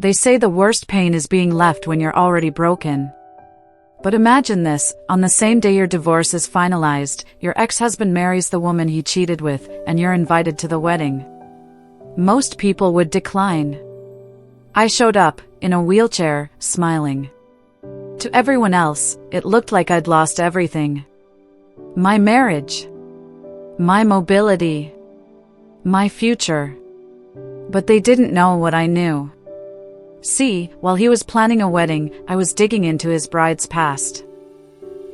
They say the worst pain is being left when you're already broken. But imagine this, on the same day your divorce is finalized, your ex-husband marries the woman he cheated with, and you're invited to the wedding. Most people would decline. I showed up, in a wheelchair, smiling. To everyone else, it looked like I'd lost everything. My marriage. My mobility. My future. But they didn't know what I knew. See, while he was planning a wedding, I was digging into his bride's past.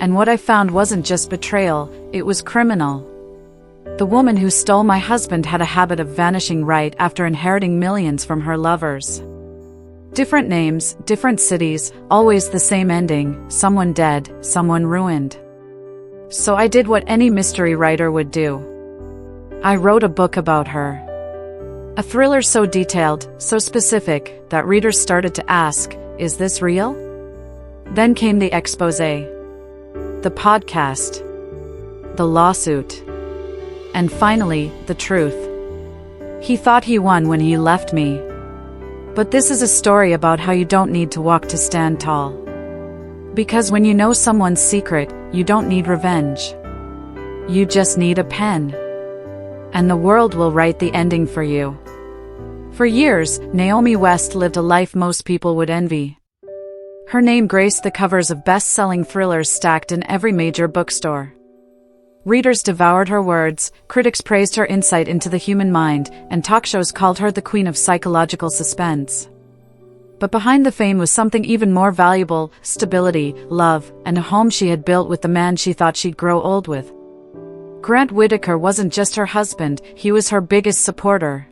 And what I found wasn't just betrayal, it was criminal. The woman who stole my husband had a habit of vanishing right after inheriting millions from her lovers. Different names, different cities, always the same ending, someone dead, someone ruined. So I did what any mystery writer would do. I wrote a book about her. A thriller so detailed, so specific, that readers started to ask, is this real? Then came the exposé. The podcast. The lawsuit. And finally, the truth. He thought he won when he left me. But this is a story about how you don't need to walk to stand tall. Because when you know someone's secret, you don't need revenge. You just need a pen. And the world will write the ending for you. For years, Naomi West lived a life most people would envy. Her name graced the covers of best-selling thrillers stacked in every major bookstore. Readers devoured her words, critics praised her insight into the human mind, and talk shows called her the queen of psychological suspense. But behind the fame was something even more valuable: stability, love, and a home she had built with the man she thought she'd grow old with. Grant Whitaker wasn't just her husband, he was her biggest supporter.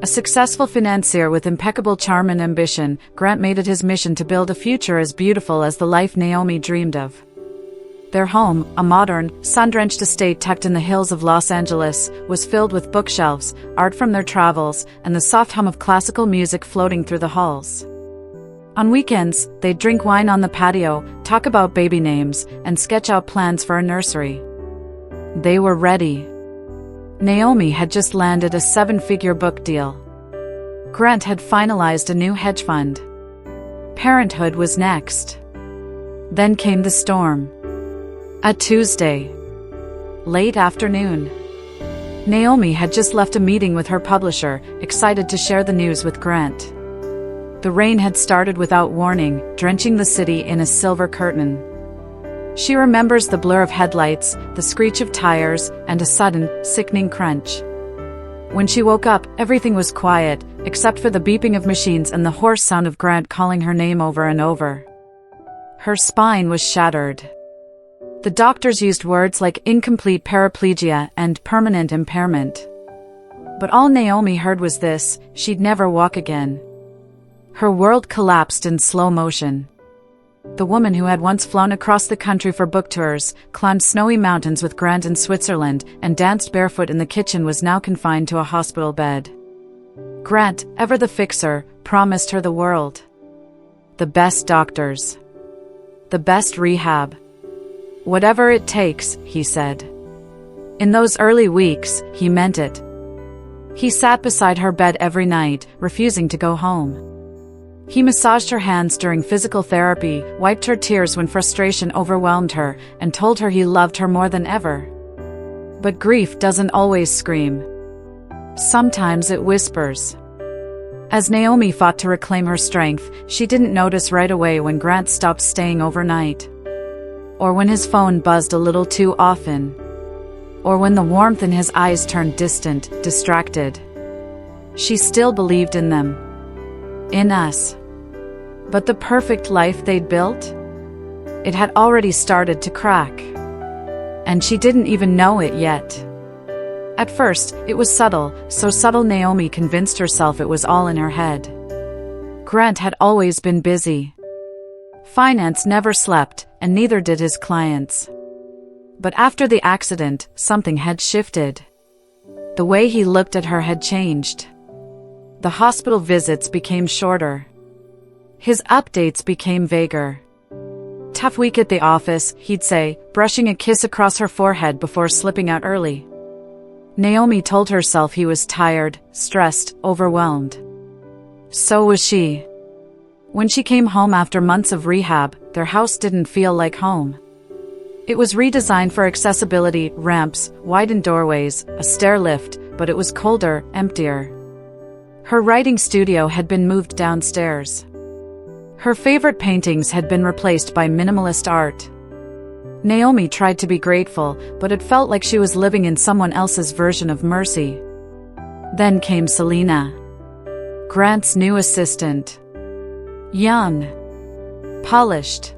A successful financier with impeccable charm and ambition, Grant made it his mission to build a future as beautiful as the life Naomi dreamed of. Their home, a modern, sun-drenched estate tucked in the hills of Los Angeles, was filled with bookshelves, art from their travels, and the soft hum of classical music floating through the halls. On weekends, they'd drink wine on the patio, talk about baby names, and sketch out plans for a nursery. They were ready. Naomi had just landed a 7-figure book deal. Grant had finalized a new hedge fund. Parenthood was next. Then came the storm. A Tuesday. Late afternoon. Naomi had just left a meeting with her publisher, excited to share the news with Grant. The rain had started without warning, drenching the city in a silver curtain. She remembers the blur of headlights, the screech of tires, and a sudden, sickening crunch. When she woke up, everything was quiet, except for the beeping of machines and the hoarse sound of Grant calling her name over and over. Her spine was shattered. The doctors used words like incomplete paraplegia and permanent impairment. But all Naomi heard was this: she'd never walk again. Her world collapsed in slow motion. The woman who had once flown across the country for book tours, climbed snowy mountains with Grant in Switzerland, and danced barefoot in the kitchen was now confined to a hospital bed. Grant, ever the fixer, promised her the world. The best doctors. The best rehab. Whatever it takes, he said. In those early weeks, he meant it. He sat beside her bed every night, refusing to go home. He massaged her hands during physical therapy, wiped her tears when frustration overwhelmed her, and told her he loved her more than ever. But grief doesn't always scream. Sometimes it whispers. As Naomi fought to reclaim her strength, she didn't notice right away when Grant stopped staying overnight. Or when his phone buzzed a little too often. Or when the warmth in his eyes turned distant, distracted. She still believed in them. In us. But the perfect life they'd built? It had already started to crack. And she didn't even know it yet. At first, it was subtle, so subtle Naomi convinced herself it was all in her head. Grant had always been busy. Finance never slept, and neither did his clients. But after the accident, something had shifted. The way he looked at her had changed. The hospital visits became shorter. His updates became vaguer. Tough week at the office, he'd say, brushing a kiss across her forehead before slipping out early. Naomi told herself he was tired, stressed, overwhelmed. So was she. When she came home after months of rehab, their house didn't feel like home. It was redesigned for accessibility, ramps, widened doorways, a stair lift, but it was colder, emptier. Her writing studio had been moved downstairs. Her favorite paintings had been replaced by minimalist art. Naomi tried to be grateful, but it felt like she was living in someone else's version of mercy. Then came Selena, Grant's new assistant. Young, polished,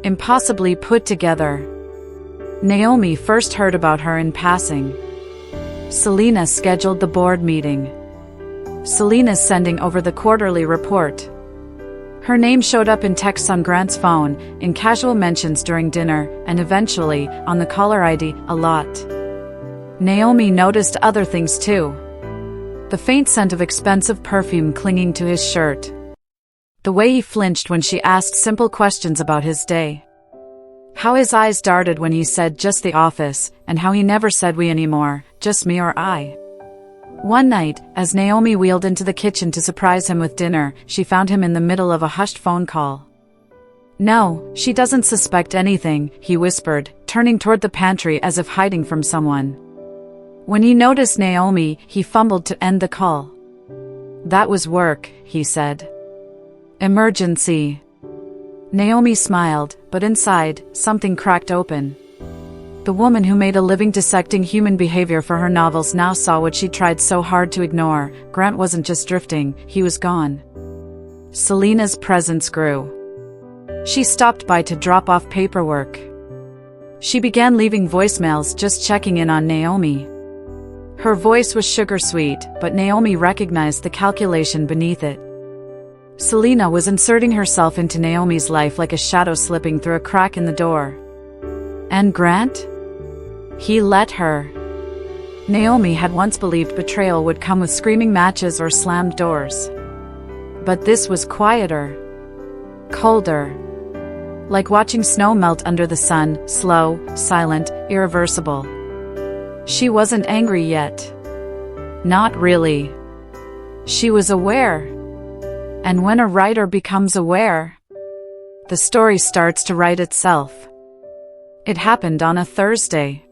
impossibly put together. Naomi first heard about her in passing. Selena scheduled the board meeting. Selena's sending over the quarterly report. Her name showed up in texts on Grant's phone, in casual mentions during dinner, and eventually, on the caller ID, a lot. Naomi noticed other things too. The faint scent of expensive perfume clinging to his shirt. The way he flinched when she asked simple questions about his day. How his eyes darted when he said just the office, and how he never said we anymore, just me or I. One night, as Naomi wheeled into the kitchen to surprise him with dinner, she found him in the middle of a hushed phone call. No, she doesn't suspect anything, he whispered, turning toward the pantry as if hiding from someone. When he noticed Naomi, he fumbled to end the call. That was work, he said. Emergency. Naomi smiled, but inside, something cracked open. The woman who made a living dissecting human behavior for her novels now saw what she tried so hard to ignore. Grant wasn't just drifting, he was gone. Selena's presence grew. She stopped by to drop off paperwork. She began leaving voicemails just checking in on Naomi. Her voice was sugar-sweet, but Naomi recognized the calculation beneath it. Selena was inserting herself into Naomi's life like a shadow slipping through a crack in the door. And Grant? He let her. Naomi had once believed betrayal would come with screaming matches or slammed doors. But this was quieter. Colder. Like watching snow melt under the sun, slow, silent, irreversible. She wasn't angry yet. Not really. She was aware. And when a writer becomes aware, the story starts to write itself. It happened on a Thursday.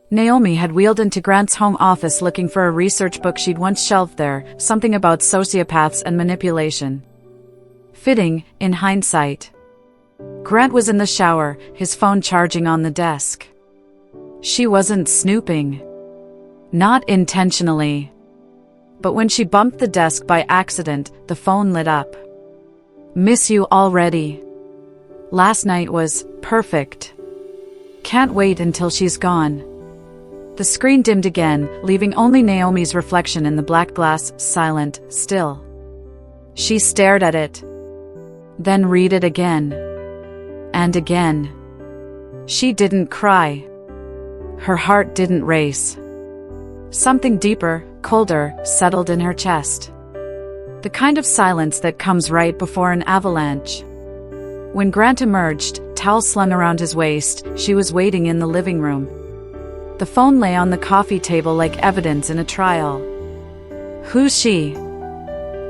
Naomi had wheeled into Grant's home office looking for a research book she'd once shelved there, something about sociopaths and manipulation. Fitting, in hindsight. Grant was in the shower, his phone charging on the desk. She wasn't snooping. Not intentionally. But when she bumped the desk by accident, the phone lit up. Miss you already. Last night was perfect. Can't wait until she's gone. The screen dimmed again, leaving only Naomi's reflection in the black glass, silent, still. She stared at it. Then read it again. And again. She didn't cry. Her heart didn't race. Something deeper, colder, settled in her chest. The kind of silence that comes right before an avalanche. When Grant emerged, towel slung around his waist, she was waiting in the living room. The phone lay on the coffee table like evidence in a trial. Who's she?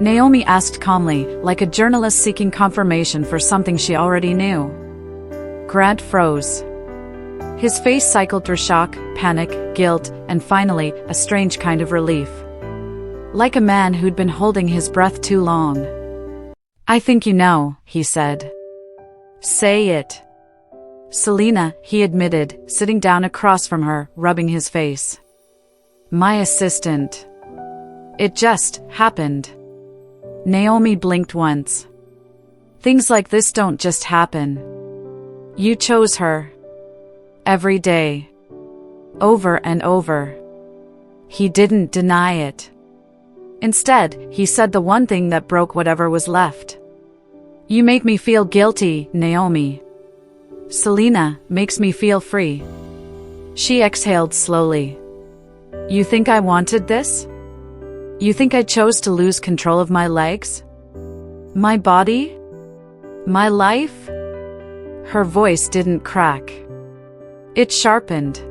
Naomi asked calmly, like a journalist seeking confirmation for something she already knew. Grant froze. His face cycled through shock, panic, guilt, and finally, a strange kind of relief. Like a man who'd been holding his breath too long. I think you know, he said. Say it. Selena, he admitted, sitting down across from her, rubbing his face. My assistant. It just happened. Naomi blinked once. Things like this don't just happen. You chose her. Every day. Over and over. He didn't deny it. Instead, he said the one thing that broke whatever was left. You make me feel guilty, Naomi. Selena makes me feel free. She exhaled slowly. You think I wanted this? You think I chose to lose control of my legs? My body? My life? Her voice didn't crack. It sharpened.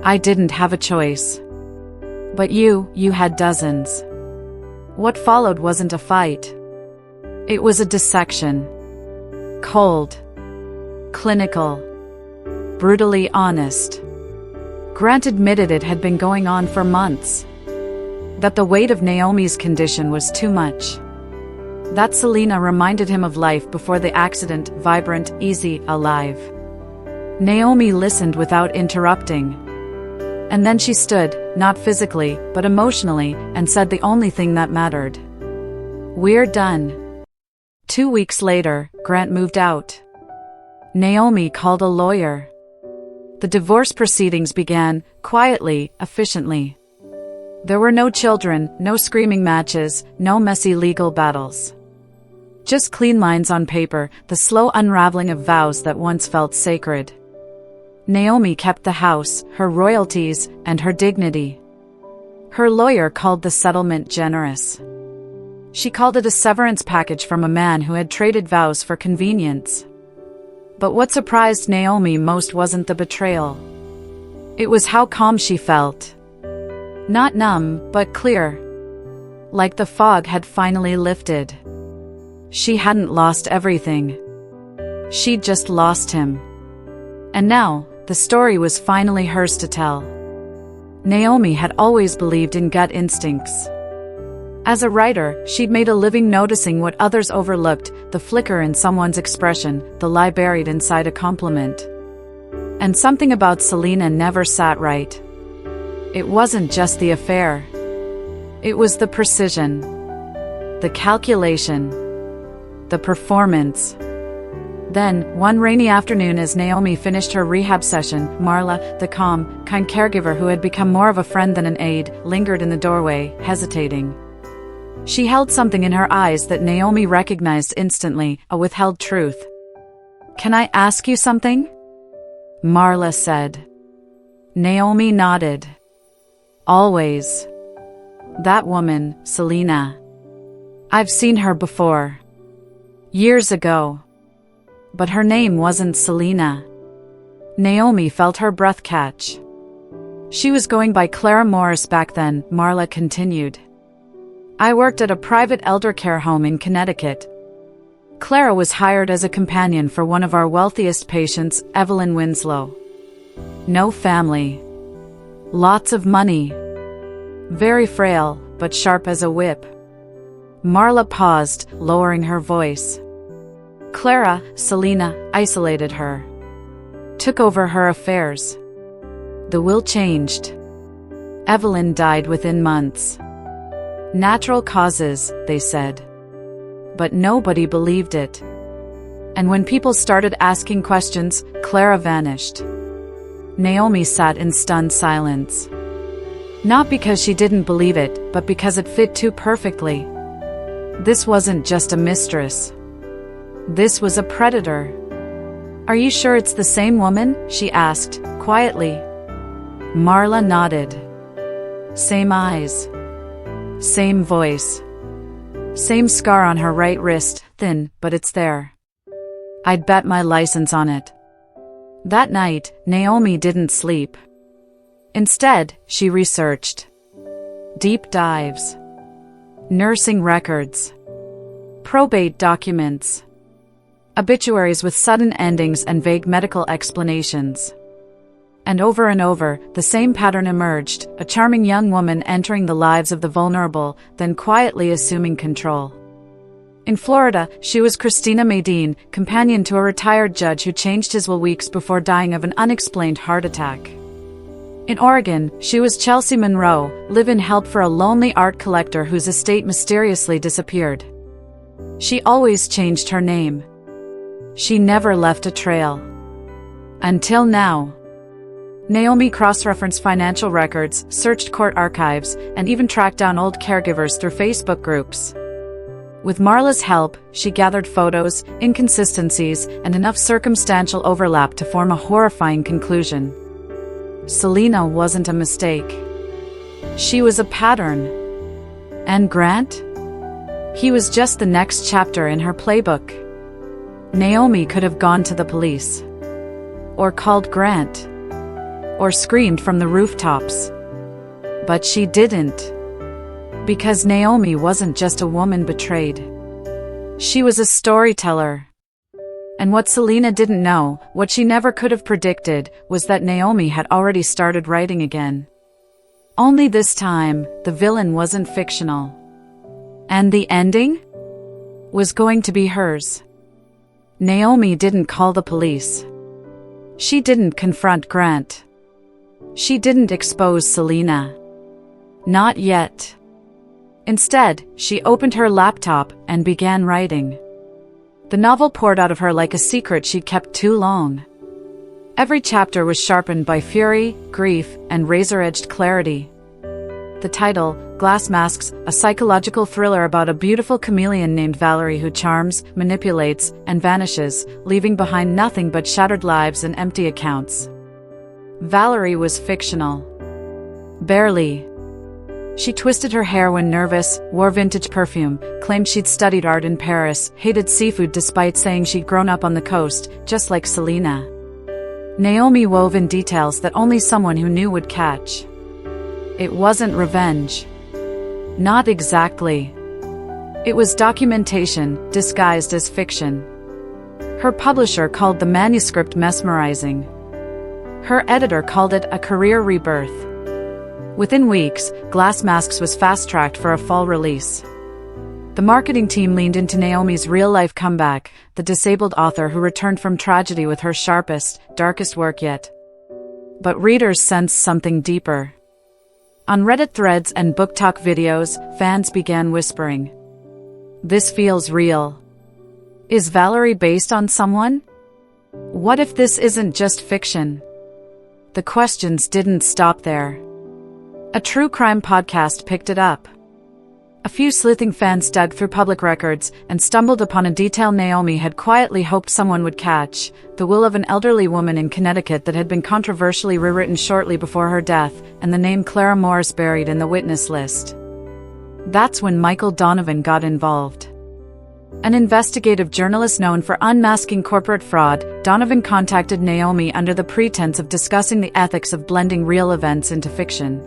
I didn't have a choice. But you had dozens. What followed wasn't a fight. It was a dissection. Cold. Clinical. Brutally honest. Grant admitted it had been going on for months. That the weight of Naomi's condition was too much. That Selena reminded him of life before the accident, vibrant, easy, alive. Naomi listened without interrupting. And then she stood, not physically, but emotionally, and said the only thing that mattered. "We're done." 2 weeks later, Grant moved out. Naomi called a lawyer. The divorce proceedings began, quietly, efficiently. There were no children, no screaming matches, no messy legal battles. Just clean lines on paper, the slow unraveling of vows that once felt sacred. Naomi kept the house, her royalties, and her dignity. Her lawyer called the settlement generous. She called it a severance package from a man who had traded vows for convenience. But what surprised Naomi most wasn't the betrayal. It was how calm she felt. Not numb, but clear. Like the fog had finally lifted. She hadn't lost everything. She'd just lost him. And now, the story was finally hers to tell. Naomi had always believed in gut instincts. As a writer, she'd made a living noticing what others overlooked, the flicker in someone's expression, the lie buried inside a compliment. And something about Selena never sat right. It wasn't just the affair. It was the precision. The calculation. The performance. Then, one rainy afternoon as Naomi finished her rehab session, Marla, the calm, kind caregiver who had become more of a friend than an aide, lingered in the doorway, hesitating. She held something in her eyes that Naomi recognized instantly, a withheld truth. "Can I ask you something?" Marla said. Naomi nodded. "Always. That woman, Selena. I've seen her before. Years ago. But her name wasn't Selena." Naomi felt her breath catch. "She was going by Clara Morris back then," Marla continued. "I worked at a private elder care home in Connecticut. Clara was hired as a companion for one of our wealthiest patients, Evelyn Winslow. No family. Lots of money. Very frail, but sharp as a whip." Marla paused, lowering her voice. "Clara, Selena, isolated her. Took over her affairs. The will changed. Evelyn died within months. Natural causes, they said. But nobody believed it. And when people started asking questions, Clara vanished." Naomi sat in stunned silence. Not because she didn't believe it, but because it fit too perfectly. This wasn't just a mistress. This was a predator. "Are you sure it's the same woman?" she asked, quietly. Marla nodded. Same eyes. Same voice. Same scar on her right wrist, thin, but it's there. I'd bet my license on it. That night, Naomi didn't sleep. Instead, she researched. Deep dives. Nursing records. Probate documents. Obituaries with sudden endings and vague medical explanations. And over, the same pattern emerged, a charming young woman entering the lives of the vulnerable, then quietly assuming control. In Florida, she was Christina Maydeen, companion to a retired judge who changed his will weeks before dying of an unexplained heart attack. In Oregon, she was Chelsea Monroe, live-in help for a lonely art collector whose estate mysteriously disappeared. She always changed her name. She never left a trail. Until now. Naomi cross-referenced financial records, searched court archives, and even tracked down old caregivers through Facebook groups. With Marla's help, she gathered photos, inconsistencies, and enough circumstantial overlap to form a horrifying conclusion. Selena wasn't a mistake. She was a pattern. And Grant? He was just the next chapter in her playbook. Naomi could have gone to the police. Or called Grant. Or screamed from the rooftops. But she didn't. Because Naomi wasn't just a woman betrayed. She was a storyteller. And what Selena didn't know, what she never could have predicted, was that Naomi had already started writing again. Only this time, the villain wasn't fictional. And the ending was going to be hers. Naomi didn't call the police. She didn't confront Grant. She didn't expose Selena. Not yet. Instead, she opened her laptop and began writing. The novel poured out of her like a secret she'd kept too long. Every chapter was sharpened by fury, grief, and razor-edged clarity. The title, Glassmasks, a psychological thriller about a beautiful chameleon named Valerie who charms, manipulates, and vanishes, leaving behind nothing but shattered lives and empty accounts. Valerie was fictional. Barely. She twisted her hair when nervous, wore vintage perfume, claimed she'd studied art in Paris, hated seafood despite saying she'd grown up on the coast, just like Selena. Naomi wove in details that only someone who knew would catch. It wasn't revenge. Not exactly. It was documentation, disguised as fiction. Her publisher called the manuscript mesmerizing. Her editor called it a career rebirth. Within weeks, Glassmasks was fast-tracked for a fall release. The marketing team leaned into Naomi's real-life comeback, the disabled author who returned from tragedy with her sharpest, darkest work yet. But readers sensed something deeper. On Reddit threads and book talk videos, fans began whispering, "This feels real. Is Valerie based on someone? What if this isn't just fiction?" The questions didn't stop there. A true crime podcast picked it up. A few sleuthing fans dug through public records and stumbled upon a detail Naomi had quietly hoped someone would catch: the will of an elderly woman in Connecticut that had been controversially rewritten shortly before her death, and the name Clara Morris buried in the witness list. That's when Michael Donovan got involved. An investigative journalist known for unmasking corporate fraud, Donovan contacted Naomi under the pretense of discussing the ethics of blending real events into fiction.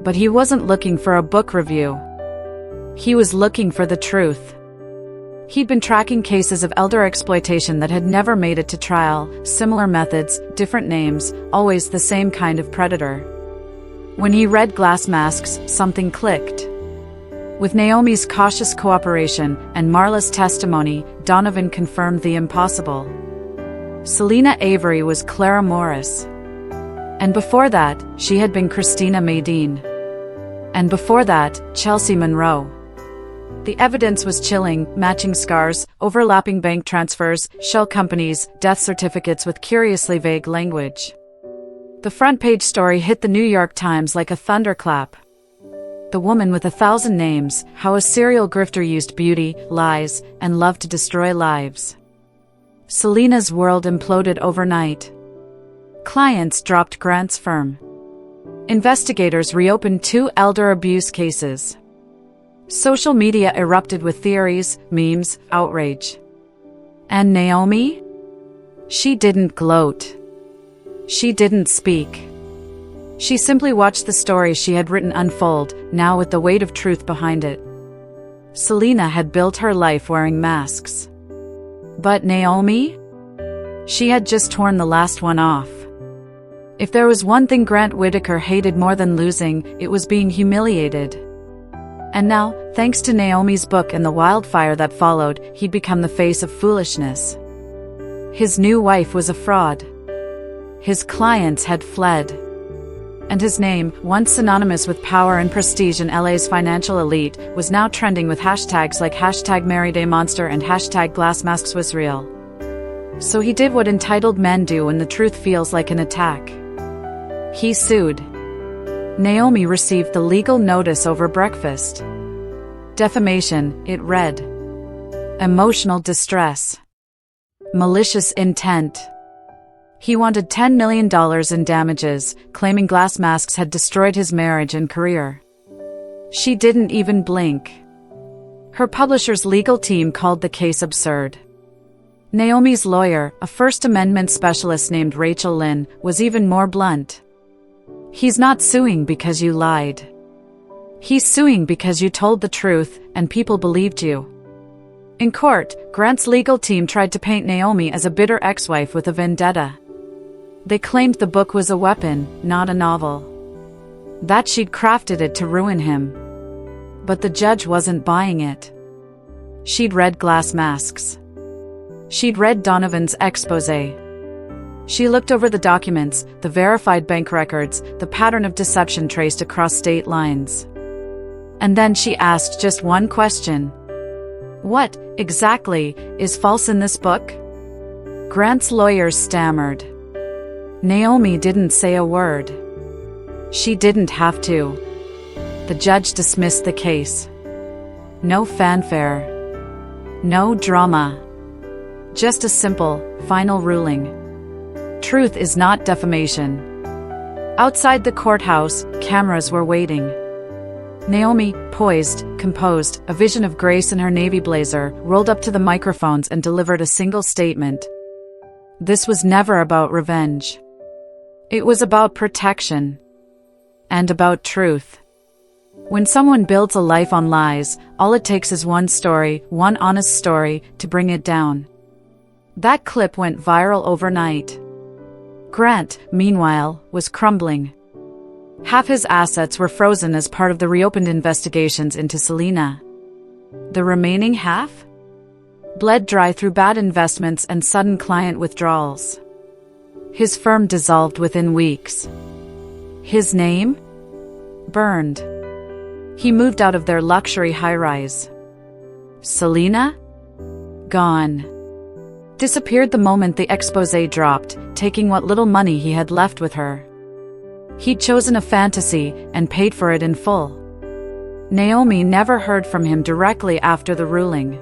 But he wasn't looking for a book review. He was looking for the truth. He'd been tracking cases of elder exploitation that had never made it to trial, similar methods, different names, always the same kind of predator. When he read Glassmasks, something clicked. With Naomi's cautious cooperation and Marla's testimony, Donovan confirmed the impossible. Selena Avery was Clara Morris. And before that, she had been Christina Maydeen. And before that, Chelsea Monroe. The evidence was chilling, matching scars, overlapping bank transfers, shell companies, death certificates with curiously vague language. The front-page story hit the New York Times like a thunderclap. The woman with 1,000 names, how a serial grifter used beauty, lies, and love to destroy lives. Selena's world imploded overnight. Clients dropped Grant's firm. Investigators reopened 2 elder abuse cases. Social media erupted with theories, memes, outrage. And Naomi? She didn't gloat. She didn't speak. She simply watched the story she had written unfold, now with the weight of truth behind it. Selena had built her life wearing masks. But Naomi? She had just torn the last one off. If there was one thing Grant Whitaker hated more than losing, it was being humiliated. And now, thanks to Naomi's book and the wildfire that followed, he'd become the face of foolishness. His new wife was a fraud. His clients had fled. And his name, once synonymous with power and prestige in LA's financial elite, was now trending with hashtags like #MarriedAMonster and #GlassmasksWasReal. So he did what entitled men do when the truth feels like an attack. He sued. Naomi received the legal notice over breakfast. Defamation, it read. Emotional distress. Malicious intent. He wanted $10 million in damages, claiming Glassmasks had destroyed his marriage and career. She didn't even blink. Her publisher's legal team called the case absurd. Naomi's lawyer, a First Amendment specialist named Rachel Lynn, was even more blunt. He's not suing because you lied. He's suing because you told the truth, and people believed you. In court, Grant's legal team tried to paint Naomi as a bitter ex-wife with a vendetta. They claimed the book was a weapon, not a novel. That she'd crafted it to ruin him. But the judge wasn't buying it. She'd read Glassmasks. She'd read Donovan's exposé. She looked over the documents, the verified bank records, the pattern of deception traced across state lines. And then she asked just one question. What, exactly, is false in this book? Grant's lawyers stammered. Naomi didn't say a word. She didn't have to. The judge dismissed the case. No fanfare. No drama. Just a simple, final ruling. Truth is not defamation. Outside the courthouse, cameras were waiting. Naomi, poised, composed, a vision of grace in her navy blazer, rolled up to the microphones and delivered a single statement. This was never about revenge. It was about protection. And about truth. When someone builds a life on lies, all it takes is one story, one honest story, to bring it down. That clip went viral overnight. Grant, meanwhile, was crumbling. Half his assets were frozen as part of the reopened investigations into Selena. The remaining half? Bled dry through bad investments and sudden client withdrawals. His firm dissolved within weeks. His name? Burned. He moved out of their luxury high-rise. Selena? Gone. Disappeared the moment the exposé dropped, taking what little money he had left with her. He'd chosen a fantasy and paid for it in full. Naomi never heard from him directly after the ruling.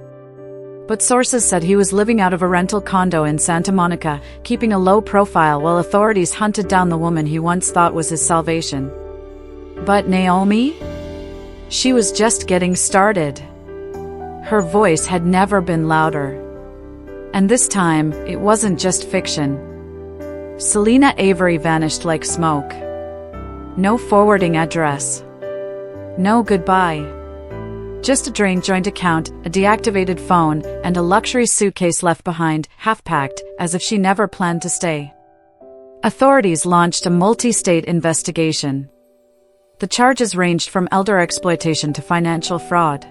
But sources said he was living out of a rental condo in Santa Monica, keeping a low profile while authorities hunted down the woman he once thought was his salvation. But Naomi? She was just getting started. Her voice had never been louder. And this time, it wasn't just fiction. Selena Avery vanished like smoke. No forwarding address. No goodbye. Just a drained joint account, a deactivated phone, and a luxury suitcase left behind, half-packed, as if she never planned to stay. Authorities launched a multi-state investigation. The charges ranged from elder exploitation to financial fraud.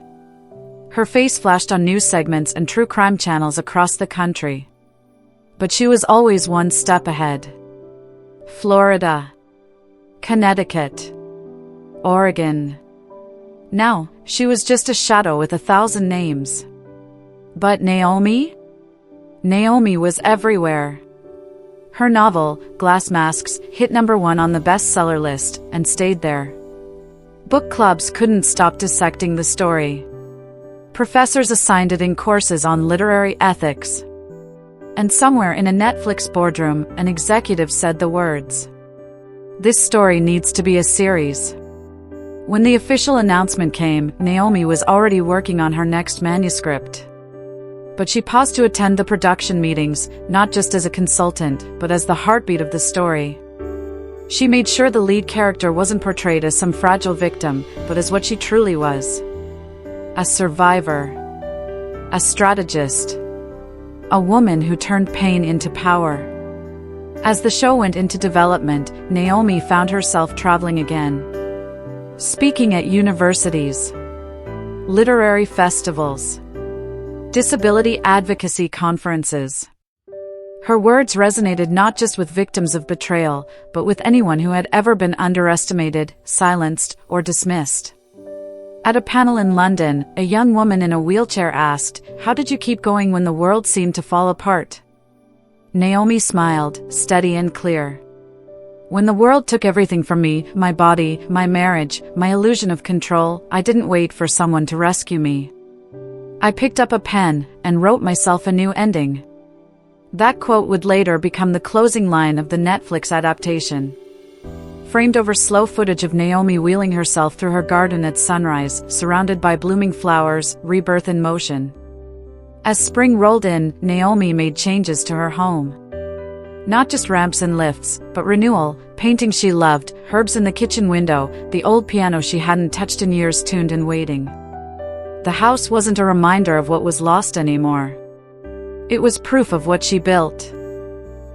Her face flashed on news segments and true crime channels across the country. But she was always one step ahead. Florida. Connecticut. Oregon. Now, she was just a shadow with 1,000 names. But Naomi? Naomi was everywhere. Her novel, Glassmasks, hit #1 on the bestseller list, and stayed there. Book clubs couldn't stop dissecting the story. Professors assigned it in courses on literary ethics. And somewhere in a Netflix boardroom, an executive said the words, "This story needs to be a series." When the official announcement came, Naomi was already working on her next manuscript. But she paused to attend the production meetings, not just as a consultant, but as the heartbeat of the story. She made sure the lead character wasn't portrayed as some fragile victim, but as what she truly was. A survivor. A strategist. A woman who turned pain into power. As the show went into development, Naomi found herself traveling again. Speaking at universities. Literary festivals. Disability advocacy conferences. Her words resonated not just with victims of betrayal, but with anyone who had ever been underestimated, silenced, or dismissed. At a panel in London, a young woman in a wheelchair asked, "How did you keep going when the world seemed to fall apart?" Naomi smiled, steady and clear. "When the world took everything from me, my body, my marriage, my illusion of control, I didn't wait for someone to rescue me. I picked up a pen and wrote myself a new ending." That quote would later become the closing line of the Netflix adaptation. Framed over slow footage of Naomi wheeling herself through her garden at sunrise, surrounded by blooming flowers, rebirth in motion. As spring rolled in, Naomi made changes to her home. Not just ramps and lifts, but renewal, paintings she loved, herbs in the kitchen window, the old piano she hadn't touched in years tuned and waiting. The house wasn't a reminder of what was lost anymore. It was proof of what she built.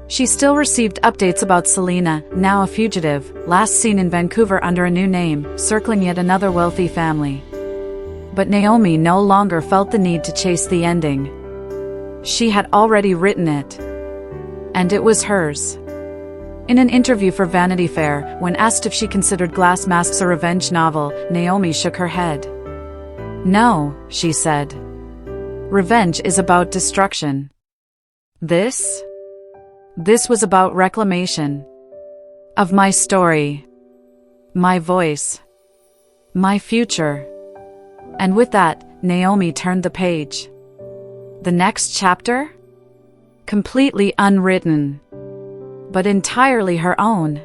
She still received updates about Selena, now a fugitive, last seen in Vancouver under a new name, circling yet another wealthy family. But Naomi no longer felt the need to chase the ending. She had already written it. And it was hers. In an interview for Vanity Fair, when asked if she considered Glassmasks a revenge novel, Naomi shook her head. No, she said. Revenge is about destruction. This was about reclamation. Of my story. My voice. My future. And with that, Naomi turned the page. The next chapter? Completely unwritten. But entirely her own.